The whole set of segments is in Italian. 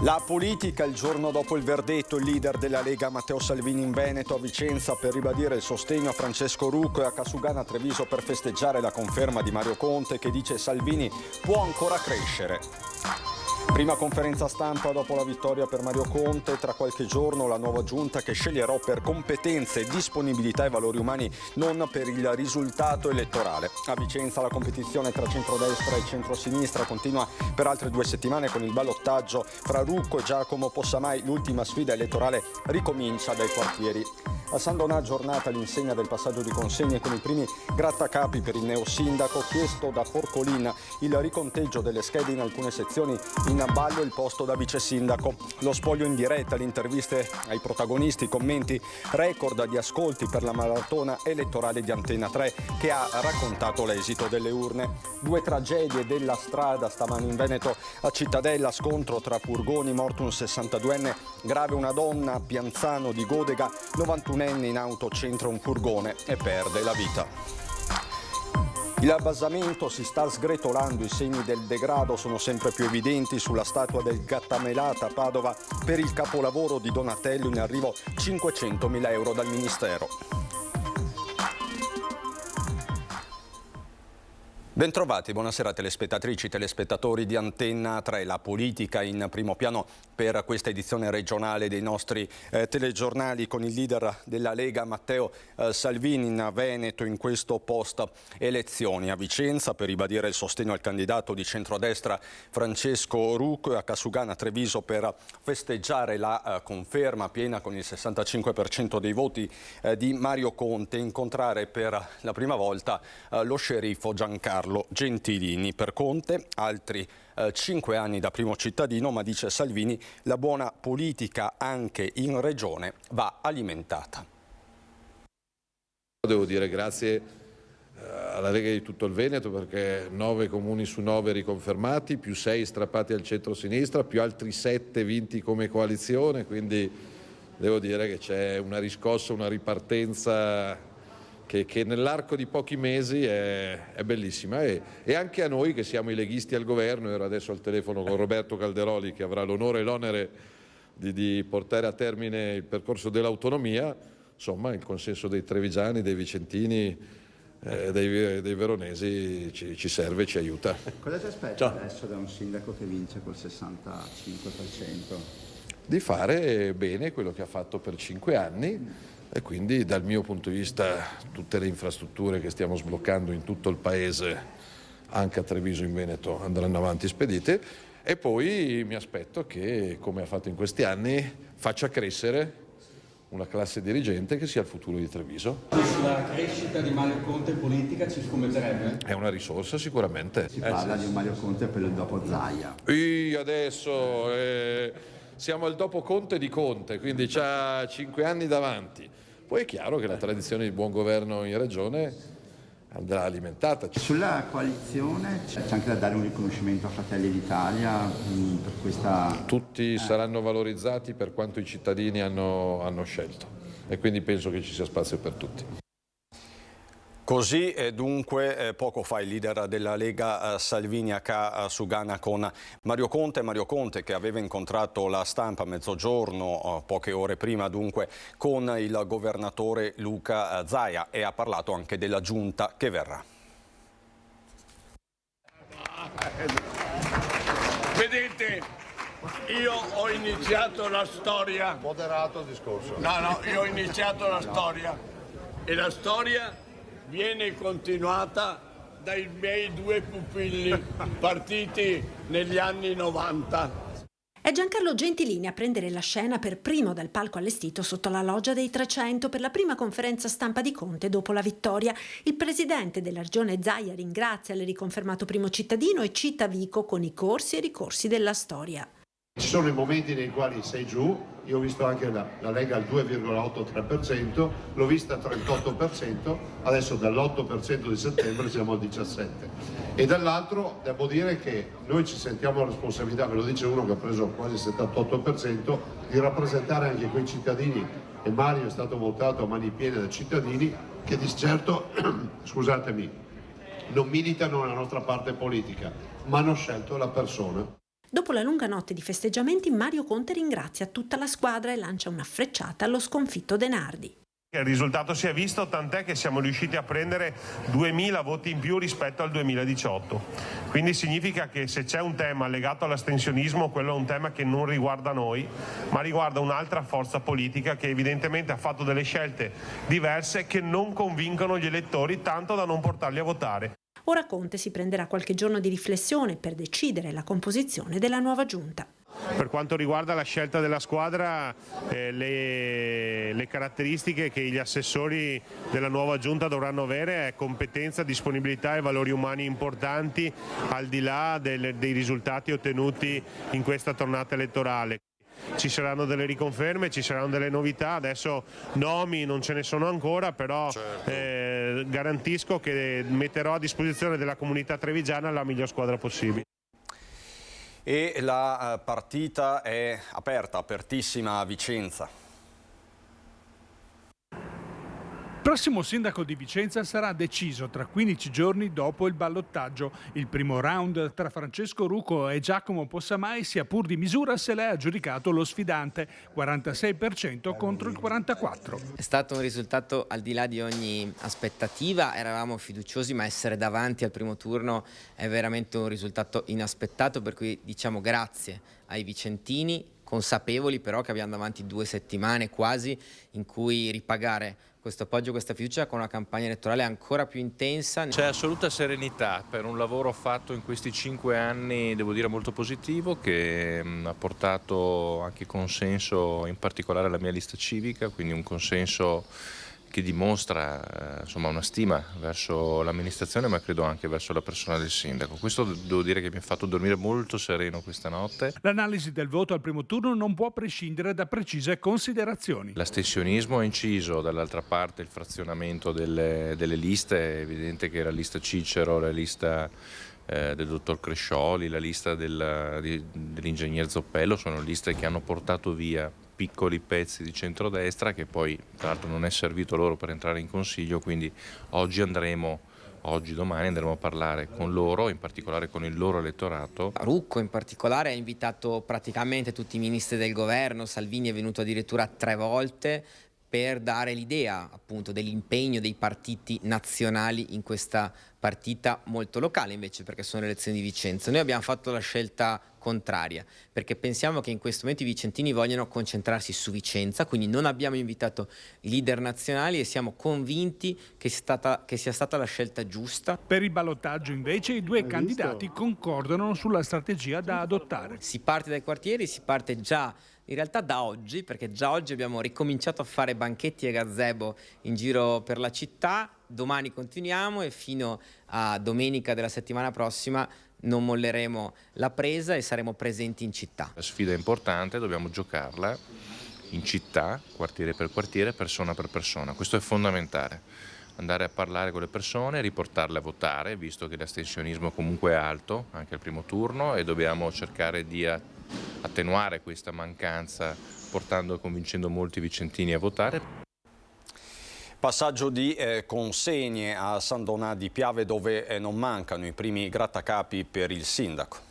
La politica, il giorno dopo il verdetto, il leader della Lega Matteo Salvini in Veneto, a Vicenza per ribadire il sostegno a Francesco Rucco, e a Casugana a Treviso per festeggiare la conferma di Mario Conte, che dice Salvini può ancora crescere. Prima conferenza stampa dopo la vittoria per Mario Conte, tra qualche giorno la nuova giunta che sceglierò per competenze, disponibilità e valori umani, non per il risultato elettorale. A Vicenza la competizione tra centrodestra e centrosinistra continua per altre 2 settimane con il ballottaggio fra Rucco e Giacomo Possamai. L'ultima sfida elettorale ricomincia dai quartieri. A San Donà giornata all'insegna del passaggio di consegne con i primi grattacapi per il neosindaco, chiesto da Forcolin il riconteggio delle schede in alcune sezioni, in ballo il posto da vice sindaco. Lo spoglio in diretta, le interviste ai protagonisti, commenti, record di ascolti per la maratona elettorale di Antenna 3 che ha raccontato l'esito delle urne. 2 tragedie della strada stamani in Veneto, a Cittadella, scontro tra furgoni, morto un 62enne, grave una donna a Pianzano di Godega, 91enne in auto centro un furgone e perde la vita. Il abbasamento si sta sgretolando, i segni del degrado sono sempre più evidenti sulla statua del Gattamelata a Padova. Per il capolavoro di Donatello in arrivo 500.000 euro dal Ministero. Bentrovati, buonasera telespettatrici, telespettatori di Antenna 3, la politica in primo piano per questa edizione regionale dei nostri telegiornali, con il leader della Lega Matteo Salvini in Veneto in questo post elezioni. A Vicenza per ribadire il sostegno al candidato di centrodestra Francesco Rucco, e a Casugana a Treviso per festeggiare la conferma piena con il 65% dei voti di Mario Conte, incontrare per la prima volta lo sceriffo Giancarlo Gentilini. Per Conte altri 5 anni da primo cittadino, ma dice Salvini la buona politica anche in regione va alimentata. Devo dire grazie alla Lega di tutto il Veneto, perché 9 comuni su 9 riconfermati, più 6 strappati al centro-sinistra, più altri 7 vinti come coalizione, quindi devo dire che c'è una riscossa, una ripartenza che nell'arco di pochi mesi è bellissima, e anche a noi che siamo i leghisti al governo. Ero adesso al telefono con Roberto Calderoli, che avrà l'onore e l'onere di portare a termine il percorso dell'autonomia. Insomma, il consenso dei trevigiani, dei vicentini, dei veronesi ci serve e ci aiuta. Cosa ti aspetta adesso da un sindaco che vince col 65%? Di fare bene quello che ha fatto per 5 anni, e quindi dal mio punto di vista tutte le infrastrutture che stiamo sbloccando in tutto il paese, anche a Treviso in Veneto, andranno avanti spedite, e poi mi aspetto che, come ha fatto in questi anni, faccia crescere una classe dirigente che sia il futuro di Treviso. La crescita di Mario Conte politica ci scommetterebbe? È una risorsa sicuramente. Si parla di un Mario Conte per il dopo Zaia. Adesso siamo al dopo Conte di Conte, quindi c'ha 5 anni davanti. Poi è chiaro che la tradizione di buon governo in regione andrà alimentata. Sulla coalizione c'è anche da dare un riconoscimento a Fratelli d'Italia per questa... Tutti saranno valorizzati per quanto i cittadini hanno scelto, e quindi penso che ci sia spazio per tutti. Così dunque poco fa il leader della Lega Salvini a Casugana con Mario Conte che aveva incontrato la stampa a mezzogiorno, poche ore prima dunque, con il governatore Luca Zaia, e ha parlato anche della giunta che verrà. Vedete, io ho iniziato la storia... Moderato il discorso. No, io ho iniziato la storia, e la storia viene continuata dai miei 2 pupilli partiti negli anni 90. È Giancarlo Gentilini a prendere la scena per primo dal palco allestito sotto la loggia dei 300 per la prima conferenza stampa di Conte dopo la vittoria. Il presidente della regione Zaia ringrazia il riconfermato primo cittadino e cita Vico con i corsi e ricorsi della storia. Ci sono i momenti nei quali sei giù, io ho visto anche la Lega al 2,83%, l'ho vista al 38%, adesso dall'8% di settembre siamo al 17%. E dall'altro devo dire che noi ci sentiamo la responsabilità, ve lo dice uno che ha preso quasi il 78%, di rappresentare anche quei cittadini, e Mario è stato votato a mani piene da cittadini che di certo, scusatemi, non militano nella nostra parte politica, ma hanno scelto la persona. Dopo la lunga notte di festeggiamenti, Mario Conte ringrazia tutta la squadra e lancia una frecciata allo sconfitto De Nardi. Il risultato si è visto, tant'è che siamo riusciti a prendere 2000 voti in più rispetto al 2018. Quindi significa che se c'è un tema legato all'astensionismo, quello è un tema che non riguarda noi, ma riguarda un'altra forza politica che evidentemente ha fatto delle scelte diverse che non convincono gli elettori tanto da non portarli a votare. Ora Conte si prenderà qualche giorno di riflessione per decidere la composizione della nuova giunta. Per quanto riguarda la scelta della squadra, le caratteristiche che gli assessori della nuova giunta dovranno avere è competenza, disponibilità e valori umani importanti al di là dei risultati ottenuti in questa tornata elettorale. Ci saranno delle riconferme, ci saranno delle novità, adesso nomi non ce ne sono ancora, però garantisco che metterò a disposizione della comunità trevigiana la miglior squadra possibile. E la partita è apertissima a Vicenza. Il prossimo sindaco di Vicenza sarà deciso tra 15 giorni dopo il ballottaggio. Il primo round tra Francesco Rucco e Giacomo Possamai, sia pur di misura, se l'è aggiudicato lo sfidante, 46% contro il 44%. È stato un risultato al di là di ogni aspettativa, eravamo fiduciosi, ma essere davanti al primo turno è veramente un risultato inaspettato, per cui diciamo grazie ai vicentini, consapevoli però che abbiamo davanti 2 settimane quasi in cui ripagare questo appoggio, questa fiducia con una campagna elettorale ancora più intensa. C'è assoluta serenità per un lavoro fatto in questi 5 anni, devo dire molto positivo, che ha portato anche consenso in particolare alla mia lista civica, quindi un consenso che dimostra insomma, una stima verso l'amministrazione, ma credo anche verso la persona del sindaco. Questo devo dire che mi ha fatto dormire molto sereno questa notte. L'analisi del voto al primo turno non può prescindere da precise considerazioni. L'astensionismo ha inciso, dall'altra parte il frazionamento delle liste, è evidente che la lista Cicero, la lista del dottor Crescioli, la lista dell'ingegner Zoppello sono liste che hanno portato via piccoli pezzi di centrodestra, che poi tra l'altro non è servito loro per entrare in consiglio, quindi domani andremo a parlare con loro, in particolare con il loro elettorato. Rucco in particolare ha invitato praticamente tutti i ministri del governo, Salvini è venuto addirittura 3 volte per dare l'idea appunto dell'impegno dei partiti nazionali in questa partita molto locale invece, perché sono le elezioni di Vicenza. Noi abbiamo fatto la scelta contraria, perché pensiamo che in questo momento i vicentini vogliono concentrarsi su Vicenza, quindi non abbiamo invitato i leader nazionali e siamo convinti che sia stata la scelta giusta. Per il ballottaggio invece i 2 candidati concordano sulla strategia da adottare. Si parte dai quartieri, si parte già in realtà da oggi, perché già oggi abbiamo ricominciato a fare banchetti e gazebo in giro per la città, domani continuiamo e fino a domenica della settimana prossima non molleremo la presa e saremo presenti in città. La sfida è importante, dobbiamo giocarla in città, quartiere per quartiere, persona per persona, questo è fondamentale. Andare a parlare con le persone, riportarle a votare, visto che l'astensionismo comunque è alto anche al primo turno, e dobbiamo cercare di attenuare questa mancanza portando e convincendo molti vicentini a votare. Passaggio di consegne a San Donà di Piave, dove non mancano i primi grattacapi per il sindaco.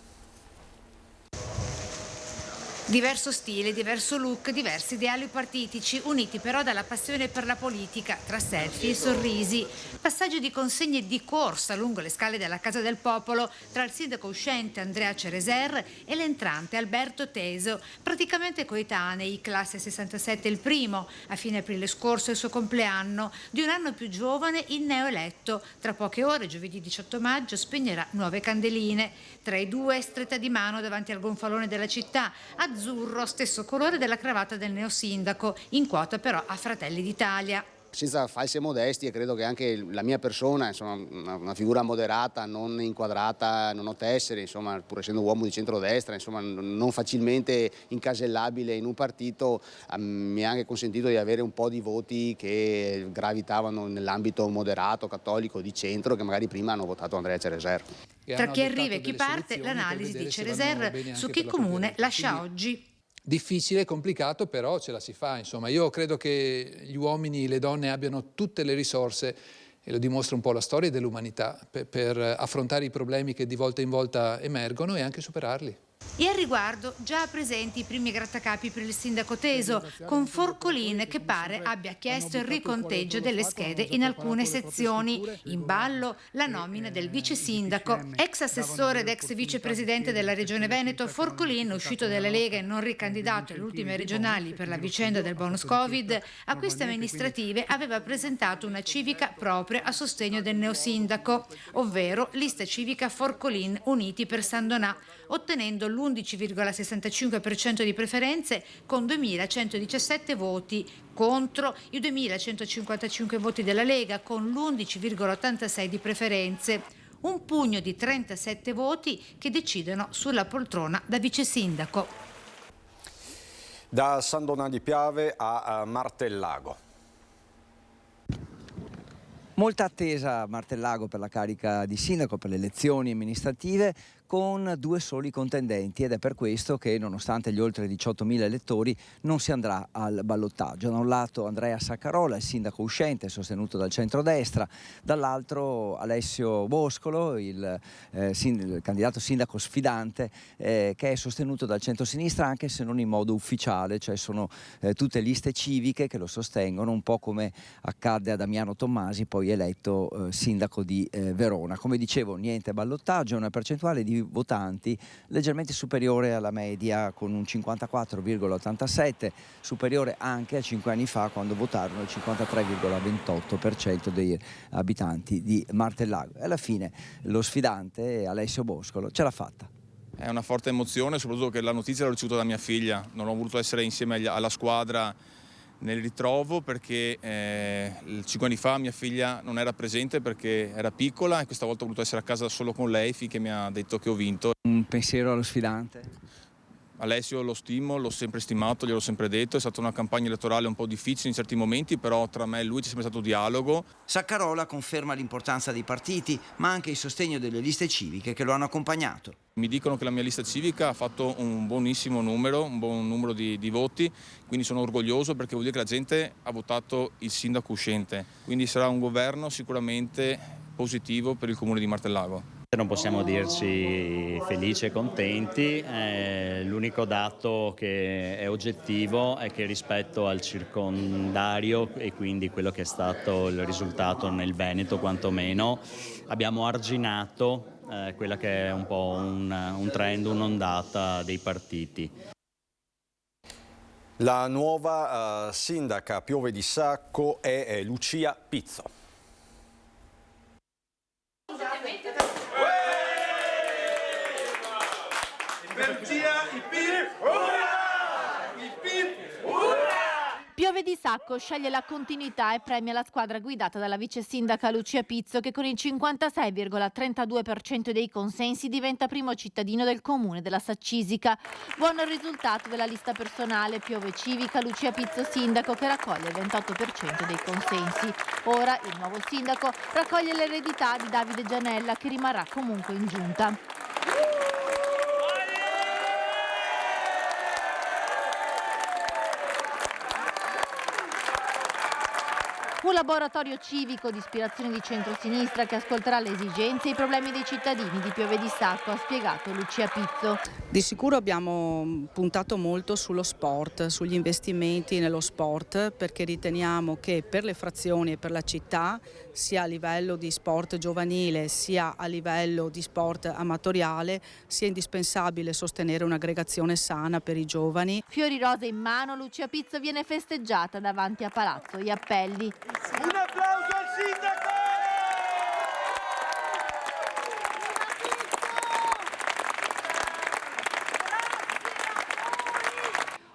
Diverso stile, diverso look, diversi ideali partitici, uniti però dalla passione per la politica, tra selfie e sorrisi. Passaggio di consegne di corsa lungo le scale della Casa del Popolo tra il sindaco uscente Andrea Cereser e l'entrante Alberto Teso, praticamente coetanei, classe 67 il primo, a fine aprile scorso il suo compleanno, di un anno più giovane il neoeletto. Tra poche ore, giovedì 18 maggio, spegnerà nuove candeline. Tra i 2, stretta di mano davanti al gonfalone della città, azzurro, stesso colore della cravatta del neosindaco, in quota però a Fratelli d'Italia. Senza false modestie, credo che anche la mia persona, insomma, una figura moderata, non inquadrata, non ho tessere, insomma, pur essendo uomo di centrodestra, insomma, non facilmente incasellabile in un partito, mi ha anche consentito di avere un po' di voti che gravitavano nell'ambito moderato, cattolico, di centro, che magari prima hanno votato Andrea Cereser. Tra chi arriva e chi parte, l'analisi di Cereser su chi comune lascia oggi. Difficile, complicato, però ce la si fa. Insomma, io credo che gli uomini e le donne abbiano tutte le risorse, e lo dimostra un po' la storia dell'umanità, per affrontare i problemi che di volta in volta emergono e anche superarli. E al riguardo già presenti i primi grattacapi per il sindaco teso, con Forcolin che pare abbia chiesto il riconteggio delle schede in alcune sezioni. In ballo la nomina del vice sindaco. Ex assessore ed ex vicepresidente della Regione Veneto, Forcolin, uscito dalla Lega e non ricandidato alle ultime regionali per la vicenda del bonus Covid, a queste amministrative aveva presentato una civica propria a sostegno del neosindaco, ovvero lista civica Forcolin Uniti per San Donà, ottenendo l'11,65% di preferenze con 2.117 voti contro i 2.155 voti della Lega con l'11,86% di preferenze. Un pugno di 37 voti che decidono sulla poltrona da vice sindaco. Da San Donà di Piave a Martellago. Molta attesa a Martellago per la carica di sindaco, per le elezioni amministrative, con 2 soli contendenti, ed è per questo che, nonostante gli oltre 18.000 elettori, non si andrà al ballottaggio. Da un lato Andrea Saccarola, il sindaco uscente, sostenuto dal centrodestra, dall'altro Alessio Boscolo, il candidato sindaco sfidante, che è sostenuto dal centrosinistra, anche se non in modo ufficiale, cioè sono tutte liste civiche che lo sostengono, un po' come accadde a Damiano Tommasi, poi eletto sindaco di Verona. Come dicevo, niente ballottaggio, una percentuale di votanti leggermente superiore alla media, con un 54,87, superiore anche a 5 anni fa, quando votarono il 53,28% degli abitanti di Martellago. E alla fine lo sfidante Alessio Boscolo ce l'ha fatta. È una forte emozione, soprattutto che la notizia l'ho ricevuta da mia figlia. Non ho voluto essere insieme alla squadra nel ritrovo perché 5 anni fa mia figlia non era presente perché era piccola, e questa volta ho voluto essere a casa solo con lei finché mi ha detto che ho vinto. Un pensiero allo sfidante? Alessio lo stimo, l'ho sempre stimato, gliel'ho sempre detto, è stata una campagna elettorale un po' difficile in certi momenti, però tra me e lui c'è sempre stato dialogo. Saccarola conferma l'importanza dei partiti, ma anche il sostegno delle liste civiche che lo hanno accompagnato. Mi dicono che la mia lista civica ha fatto un buonissimo numero, un buon numero di voti, quindi sono orgoglioso perché vuol dire che la gente ha votato il sindaco uscente, quindi sarà un governo sicuramente positivo per il comune di Martellago. Non possiamo dirci felici e contenti, l'unico dato che è oggettivo è che rispetto al circondario, e quindi quello che è stato il risultato nel Veneto quantomeno, abbiamo arginato quella che è un po' un trend, un'ondata dei partiti. La nuova sindaca a Piove di Sacco è Lucia Pizzo. Piove di Sacco sceglie la continuità e premia la squadra guidata dalla vice sindaca Lucia Pizzo, che con il 56,32% dei consensi diventa primo cittadino del comune della Saccisica. Buon risultato della lista personale Piove Civica Lucia Pizzo sindaco, che raccoglie il 28% dei consensi. Ora il nuovo sindaco raccoglie l'eredità di Davide Gianella, che rimarrà comunque in giunta. Un laboratorio civico di ispirazione di centrosinistra che ascolterà le esigenze e i problemi dei cittadini di Piove di Sacco, ha spiegato Lucia Pizzo. Di sicuro abbiamo puntato molto sullo sport, sugli investimenti nello sport, perché riteniamo che per le frazioni e per la città, sia a livello di sport giovanile sia a livello di sport amatoriale, sia indispensabile sostenere un'aggregazione sana per i giovani. Fiori rose in mano, Lucia Pizzo viene festeggiata davanti a Palazzo Gli Appelli. Un applauso al sindaco!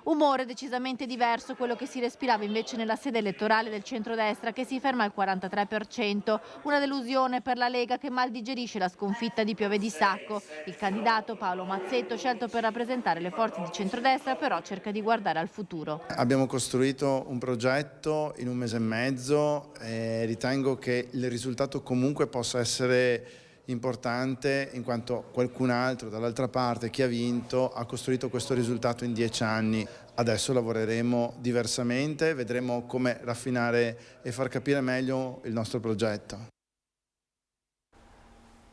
Umore decisamente diverso quello che si respirava invece nella sede elettorale del centrodestra, che si ferma al 43%. Una delusione per la Lega, che mal digerisce la sconfitta di Piove di Sacco. Il candidato Paolo Mazzetto, scelto per rappresentare le forze di centrodestra, però cerca di guardare al futuro. Abbiamo costruito un progetto in un mese e mezzo e ritengo che il risultato comunque possa essere importante, in quanto qualcun altro dall'altra parte, chi ha vinto, ha costruito questo risultato in 10 anni. Adesso lavoreremo diversamente, vedremo come raffinare e far capire meglio il nostro progetto.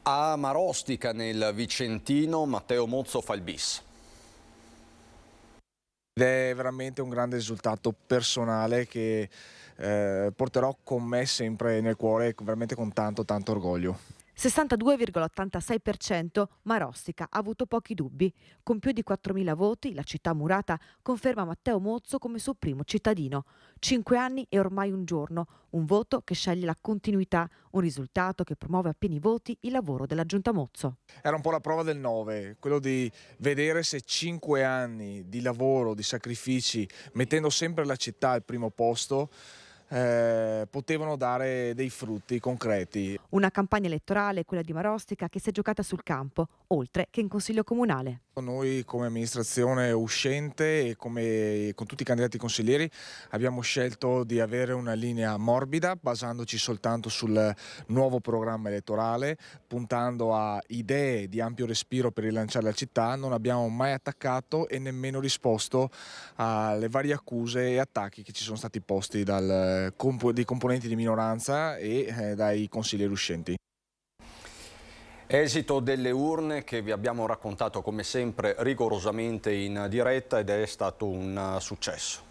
A Marostica, nel Vicentino, Matteo Mozzo fa il bis. Ed è veramente un grande risultato personale che porterò con me sempre nel cuore, veramente con tanto orgoglio. 62,86% Marostica ha avuto pochi dubbi. Con più di 4.000 voti, la città murata conferma Matteo Mozzo come suo primo cittadino. 5 anni e ormai un giorno, un voto che sceglie la continuità, un risultato che promuove a pieni voti il lavoro della Giunta Mozzo. Era un po' la prova del 9, quello di vedere se 5 anni di lavoro, di sacrifici, mettendo sempre la città al primo posto, potevano dare dei frutti concreti. Una campagna elettorale, quella di Marostica, che si è giocata sul campo, oltre che in Consiglio Comunale. Noi come amministrazione uscente e con tutti i candidati consiglieri abbiamo scelto di avere una linea morbida, basandoci soltanto sul nuovo programma elettorale, puntando a idee di ampio respiro per rilanciare la città. Non abbiamo mai attaccato e nemmeno risposto alle varie accuse e attacchi che ci sono stati posti dei componenti di minoranza e dai consiglieri uscenti. Esito delle urne che vi abbiamo raccontato come sempre rigorosamente in diretta ed è stato un successo.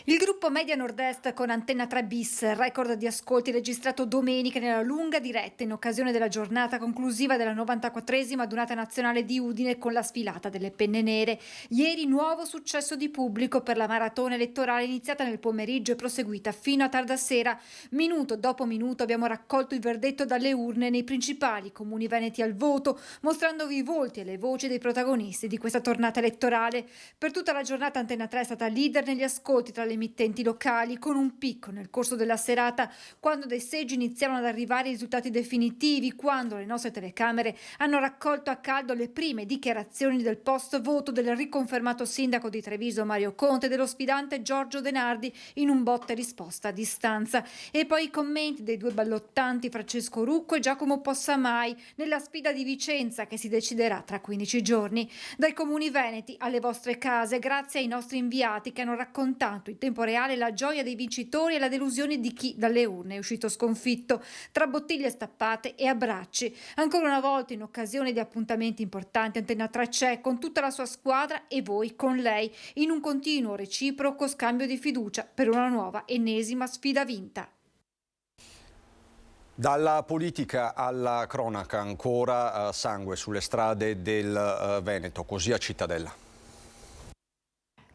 Il gruppo Media Nord-Est con Antenna 3 bis, record di ascolti registrato domenica nella lunga diretta in occasione della giornata conclusiva della 94esima adunata nazionale di Udine con la sfilata delle penne nere. Ieri nuovo successo di pubblico per la maratona elettorale iniziata nel pomeriggio e proseguita fino a tarda sera. Minuto dopo minuto abbiamo raccolto il verdetto dalle urne nei principali comuni veneti al voto, mostrandovi i volti e le voci dei protagonisti di questa tornata elettorale. Per tutta la giornata Antenna 3 è stata leader negli ascolti tra le emittenti locali, con un picco nel corso della serata quando dai seggi iniziarono ad arrivare i risultati definitivi, quando le nostre telecamere hanno raccolto a caldo le prime dichiarazioni del post voto del riconfermato sindaco di Treviso Mario Conte e dello sfidante Giorgio Denardi in un botta e risposta a distanza, e poi i commenti dei due ballottanti Francesco Rucco e Giacomo Possamai nella sfida di Vicenza che si deciderà tra 15 giorni. Dai comuni veneti alle vostre case, grazie ai nostri inviati che hanno raccontato in tempo reale la gioia dei vincitori e la delusione di chi dalle urne è uscito sconfitto, tra bottiglie stappate e abbracci. Ancora una volta in occasione di appuntamenti importanti Antenna 3 c'è con tutta la sua squadra e voi con lei, in un continuo reciproco scambio di fiducia per una nuova ennesima sfida vinta. Dalla politica alla cronaca, ancora sangue sulle strade del Veneto, così a Cittadella.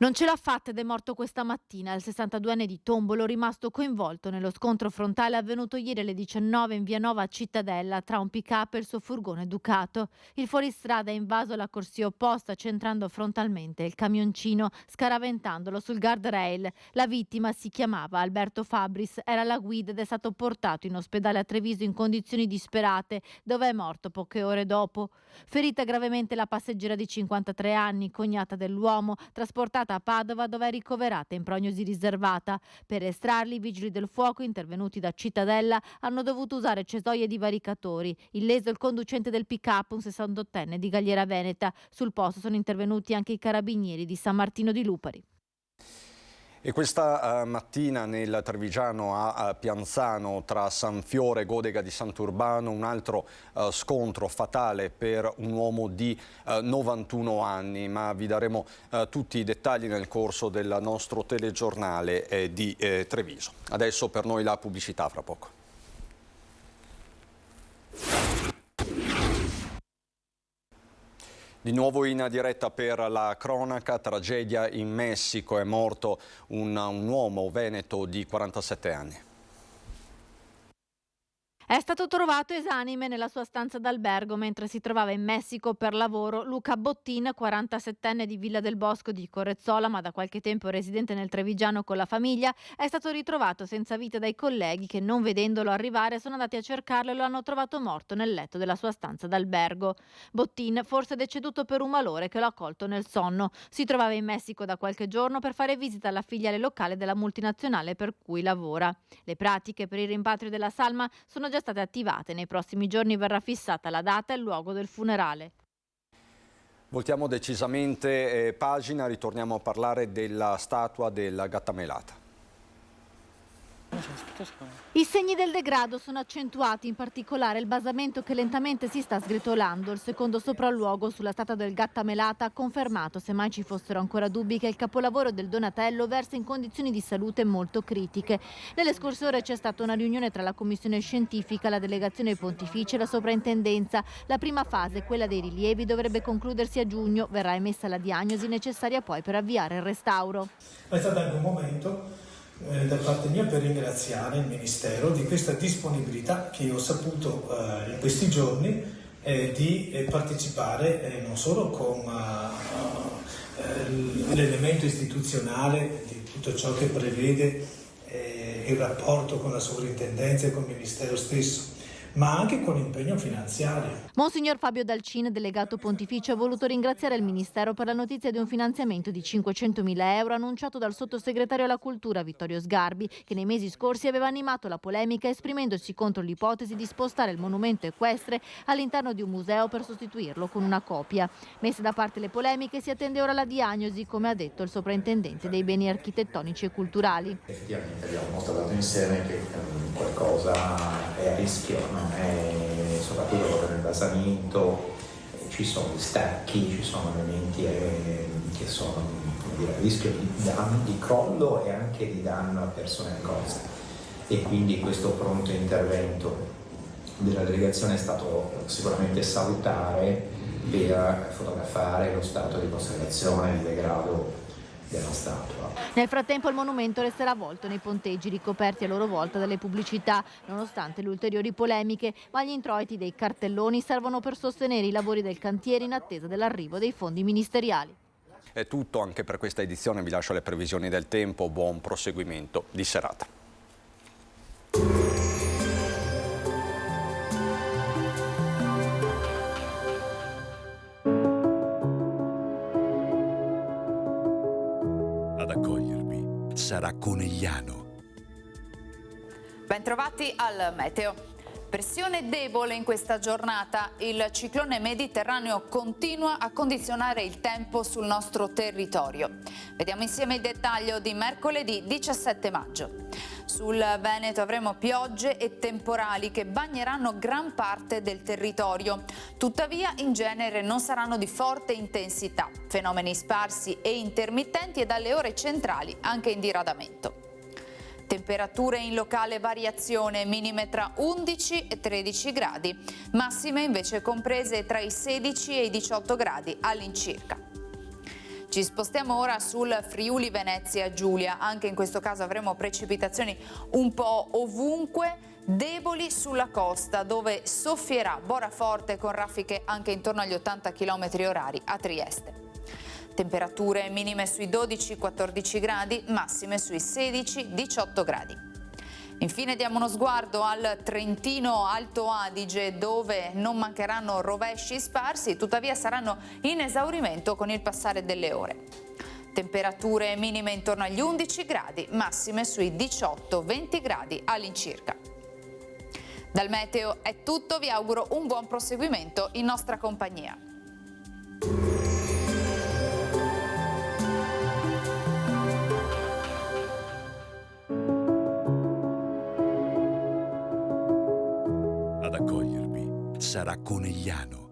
Non ce l'ha fatta ed è morto questa mattina il 62enne di Tombolo, rimasto coinvolto nello scontro frontale avvenuto ieri alle 19 in via Nova a Cittadella tra un pick-up e il suo furgone Ducato. Il fuoristrada ha invaso la corsia opposta centrando frontalmente il camioncino, scaraventandolo sul guardrail. La vittima si chiamava Alberto Fabris, era la guida ed è stato portato in ospedale a Treviso in condizioni disperate, dove è morto poche ore dopo. Ferita gravemente la passeggera di 53 anni, cognata dell'uomo, trasportata a Padova dove è ricoverata in prognosi riservata. Per estrarli i vigili del fuoco intervenuti da Cittadella hanno dovuto usare cesoie e divaricatori. Illeso il conducente del pick-up, un 68enne di Galliera Veneta. Sul posto sono intervenuti anche i carabinieri di San Martino di Lupari. E questa mattina nel Trevigiano a Pianzano tra San Fiore e Godega di Sant'Urbano un altro scontro fatale per un uomo di 91 anni, ma vi daremo tutti i dettagli nel corso del nostro telegiornale di Treviso. Adesso per noi la pubblicità, fra poco. Di nuovo in diretta per la cronaca, tragedia in Messico, è morto un uomo veneto di 47 anni. È stato trovato esanime nella sua stanza d'albergo mentre si trovava in Messico per lavoro. Luca Bottin, 47enne di Villa del Bosco di Correzzola, ma da qualche tempo residente nel Trevigiano con la famiglia, è stato ritrovato senza vita dai colleghi che, non vedendolo arrivare, sono andati a cercarlo e lo hanno trovato morto nel letto della sua stanza d'albergo. Bottin forse è deceduto per un malore che lo ha colto nel sonno. Si trovava in Messico da qualche giorno per fare visita alla filiale locale della multinazionale per cui lavora. Le pratiche per il rimpatrio della salma sono già state attivate. Nei prossimi giorni verrà fissata la data e il luogo del funerale. Voltiamo decisamente pagina, ritorniamo a parlare della statua della Gattamelata. I segni del degrado sono accentuati, in particolare il basamento che lentamente si sta sgretolando. Il secondo sopralluogo sulla statua del Gattamelata ha confermato, se mai ci fossero ancora dubbi, che il capolavoro del Donatello versa in condizioni di salute molto critiche. Nelle scorse ore c'è stata una riunione tra la commissione scientifica, la delegazione pontificia e la soprintendenza. La prima fase, quella dei rilievi, dovrebbe concludersi a giugno. Verrà emessa la diagnosi necessaria poi per avviare il restauro. È stato anche un momento da parte mia per ringraziare il Ministero di questa disponibilità che ho saputo in questi giorni di partecipare non solo con l'elemento istituzionale di tutto ciò che prevede il rapporto con la sovrintendenza e con il Ministero stesso, ma anche con l'impegno finanziario. Monsignor Fabio Dalcin, delegato pontificio, ha voluto ringraziare il Ministero per la notizia di un finanziamento di 500.000 euro annunciato dal sottosegretario alla cultura Vittorio Sgarbi, che nei mesi scorsi aveva animato la polemica esprimendosi contro l'ipotesi di spostare il monumento equestre all'interno di un museo per sostituirlo con una copia. Messe da parte le polemiche, si attende ora la diagnosi, come ha detto il sovrintendente dei beni architettonici e culturali. Effettivamente abbiamo mostrato insieme che qualcosa è a rischio, non è, soprattutto proprio nel basamento ci sono gli stacchi, ci sono elementi che sono a rischio di danno, di crollo e anche di danno a persone e cose, e quindi questo pronto intervento della delegazione è stato sicuramente salutare per fotografare lo stato di conservazione e di degrado della statua. Nel frattempo il monumento resterà avvolto nei ponteggi ricoperti a loro volta dalle pubblicità, nonostante le ulteriori polemiche, ma gli introiti dei cartelloni servono per sostenere i lavori del cantiere in attesa dell'arrivo dei fondi ministeriali. È tutto anche per questa edizione, vi lascio le previsioni del tempo, buon proseguimento di serata. Ad accogliervi sarà Conegliano. Bentrovati al meteo. Pressione debole in questa giornata, il ciclone mediterraneo continua a condizionare il tempo sul nostro territorio. Vediamo insieme il dettaglio di mercoledì 17 maggio. Sul Veneto avremo piogge e temporali che bagneranno gran parte del territorio. Tuttavia in genere non saranno di forte intensità, fenomeni sparsi e intermittenti e dalle ore centrali anche in diradamento. Temperature in locale variazione, minime tra 11 e 13 gradi, massime invece comprese tra i 16 e i 18 gradi all'incirca. Ci spostiamo ora sul Friuli Venezia Giulia, anche in questo caso avremo precipitazioni un po' ovunque, deboli sulla costa dove soffierà bora forte con raffiche anche intorno agli 80 km/h a Trieste. Temperature minime sui 12-14 gradi, massime sui 16-18 gradi. Infine diamo uno sguardo al Trentino Alto Adige, dove non mancheranno rovesci sparsi, tuttavia saranno in esaurimento con il passare delle ore. Temperature minime intorno agli 11 gradi, massime sui 18-20 gradi all'incirca. Dal meteo è tutto, vi auguro un buon proseguimento in nostra compagnia. Ad accogliervi sarà Conegliano.